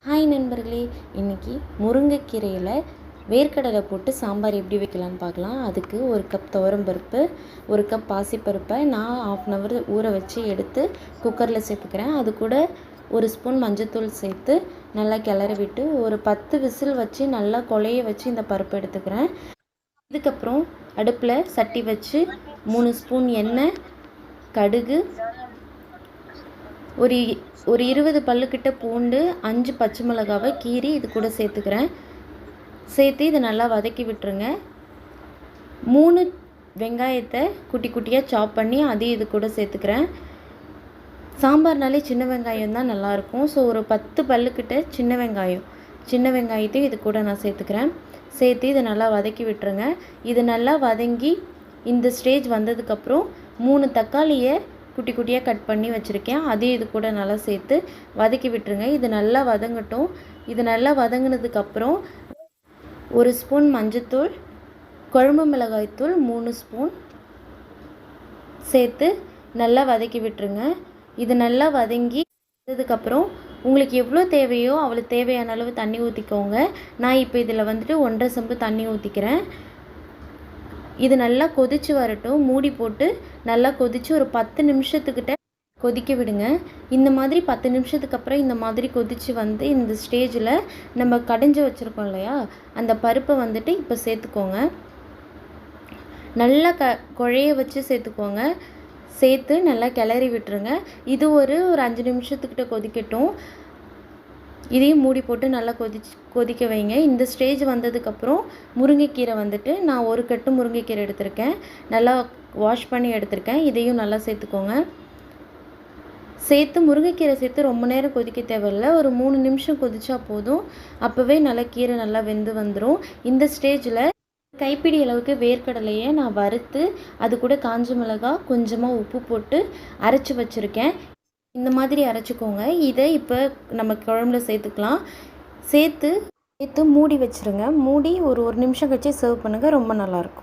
Hi நண்பர்களே, இன்றைக்கி முருங்கைக்கீரையில் வேர்க்கடலை போட்டு சாம்பார் எப்படி வைக்கலான்னு பார்க்கலாம். அதுக்கு 1 கப் துவரம்பருப்பு, 1 கப் பாசிப்பருப்பை நான் 1/2 hour ஊற வச்சு எடுத்து குக்கரில் சேர்த்துக்கிறேன். அது கூட 1 ஸ்பூன் மஞ்சத்தூள் சேர்த்து நல்லா கிளறி விட்டு ஒரு 10 விசில் வச்சு நல்லா குழைய வச்சு இந்த பருப்பை எடுத்துக்கிறேன். இதுக்கப்புறம் அடுப்பில் சட்டி வச்சு 3 ஸ்பூன் எண்ணெய், கடுகு, ஒரு 20 பல்லுக்கிட்ட பூண்டு, 5 பச்சை மிளகாவை கீறி இது கூட சேர்த்துக்கிறேன். சேர்த்து இதை நல்லா வதக்கி விட்டுருங்க. 3 வெங்காயத்தை குட்டி குட்டியாக சாப் பண்ணி அதையும் இது கூட சேர்த்துக்கிறேன். சாம்பார்னாலே சின்ன வெங்காயம் தான் நல்லாயிருக்கும். ஸோ ஒரு 10 பல்லுக்கிட்ட சின்ன வெங்காயத்தையும் இது கூட நான் சேர்த்துக்கிறேன். சேர்த்து இதை நல்லா வதக்கி விட்டுருங்க. இது நல்லா வதங்கி இந்த ஸ்டேஜ் வந்ததுக்கப்புறம் 3 தக்காளியை குட்டி குட்டியாக கட் பண்ணி வச்சுருக்கேன். அதையும் இது கூட நல்லா சேர்த்து வதக்கி விட்டுருங்க. இது நல்லா வதங்கட்டும். இது நல்லா வதங்கினதுக்கப்புறம் 1 ஸ்பூன் மஞ்சத்தூள், குழம்பு மிளகாய்த்தூள் 3 ஸ்பூன் சேர்த்து நல்லா வதக்கி விட்டுருங்க. இது நல்லா வதங்கி வந்ததுக்கப்புறம் உங்களுக்கு எவ்வளோ தேவையோ அவ்வளோ தேவையான அளவு தண்ணி ஊற்றிக்கோங்க. நான் இப்போ இதில் வந்துட்டு 1.5 செம்பு தண்ணி ஊற்றிக்கிறேன். இது நல்லா கொதித்து வரட்டும். மூடி போட்டு நல்லா கொதித்து ஒரு 10 நிமிஷத்துக்கிட்ட கொதிக்க விடுங்க. இந்த மாதிரி 10 நிமிஷத்துக்கு அப்புறம் இந்த மாதிரி கொதித்து வந்து இந்த ஸ்டேஜில் நம்ம கடைஞ்சி வச்சுருக்கோம் இல்லையா, அந்த பருப்பை வந்துட்டு இப்போ சேர்த்துக்கோங்க. நல்லா குழைய வச்சு சேர்த்துக்கோங்க. சேர்த்து நல்லா கிளறி விட்டுருங்க. இது ஒரு 5 நிமிஷத்துக்கிட்ட கொதிக்கட்டும். இதையும் மூடி போட்டு நல்லா கொதிக்க வைங்க. இந்த ஸ்டேஜ் வந்ததுக்கப்புறம் முருங்கைக்கீரை வந்துட்டு நான் 1 கட்டு முருங்கைக்கீரை எடுத்திருக்கேன். நல்லா வாஷ் பண்ணி எடுத்திருக்கேன். இதையும் நல்லா சேர்த்துக்கோங்க. சேர்த்து முருங்கைக்கீரை சேர்த்து ரொம்ப நேரம் கொதிக்க தேவையில்லை. ஒரு 3 நிமிஷம் கொதிச்சா போதும். அப்போவே நல்லா கீரை நல்லா வெந்து வந்துடும். இந்த ஸ்டேஜில் கைப்பிடி அளவுக்கு வேர்க்கடலையை நான் வறுத்து அது கூட காஞ்ச மிளகாய் கொஞ்சமாக உப்பு போட்டு அரைச்சி வச்சுருக்கேன். இந்த மாதிரி அரைச்சிக்கோங்க. இதை இப்போ நம்ம குழம்புல சேர்த்துக்கலாம். சேர்த்து மூடி வச்சுருங்க. மூடி ஒரு 1 நிமிஷம் கழிச்சு சர்வ் பண்ணுங்கள். ரொம்ப நல்லாயிருக்கும்.